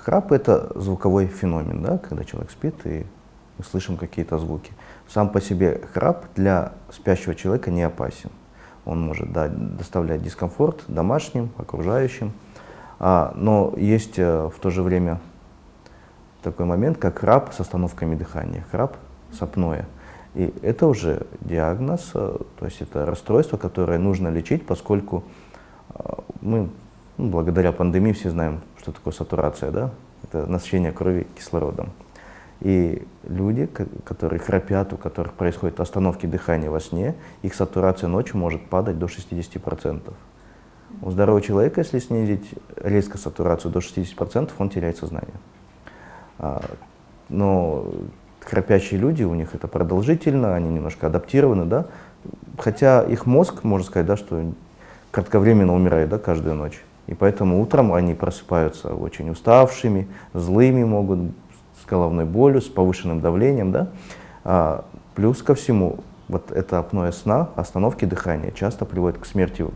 Храп — это звуковой феномен, да, когда человек спит и мы слышим какие-то звуки. Сам по себе храп для спящего человека не опасен. Он может, да, доставлять дискомфорт домашним, окружающим. Но есть в то же время такой момент, как храп с остановками дыхания, храп с апноэ. И это уже диагноз, то есть это расстройство, которое нужно лечить, поскольку мы, благодаря пандемии, все знаем, что такое сатурация, да? Это насыщение крови кислородом. И люди, которые храпят, у которых происходят остановки дыхания во сне, их сатурация ночью может падать до 60%. У здорового человека, если снизить резко сатурацию до 60%, он теряет сознание. Но храпящие люди, у них это продолжительно, они немножко адаптированы, да? Хотя их мозг, можно сказать, да, что кратковременно умирает, да, каждую ночь. И поэтому утром они просыпаются очень уставшими, злыми могут, с головной болью, с повышенным давлением. Да? Плюс ко всему, вот это апноэ сна, остановки дыхания часто приводит к смерти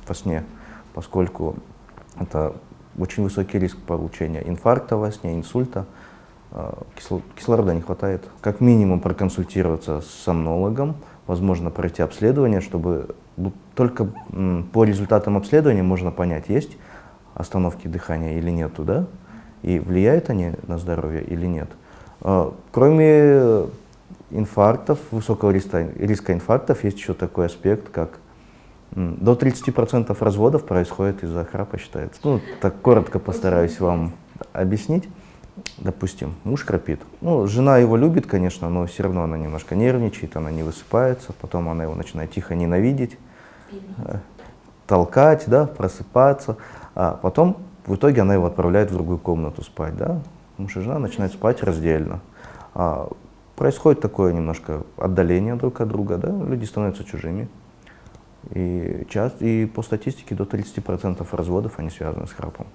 во сне, поскольку это очень высокий риск получения инфаркта во сне, инсульта. Кислорода не хватает. Как минимум проконсультироваться с сомнологом, возможно, пройти обследование, чтобы только по результатам обследования можно понять, есть остановки дыхания или нету, да? И влияют они на здоровье или нет. Кроме инфарктов, высокого риска инфарктов, есть еще такой аспект, как до 30% разводов происходит из-за храпа, считается. Ну, так коротко постараюсь вам объяснить. Допустим, муж храпит. Ну, жена его любит, конечно, но все равно она немножко нервничает, она не высыпается, потом она его начинает тихо ненавидеть, толкать, да, просыпаться. А потом в итоге она его отправляет в другую комнату спать. Да? Муж и жена начинают спать раздельно. Происходит такое немножко отдаление друг от друга, да? Люди становятся чужими. И по статистике до 30% разводов они связаны с храпом.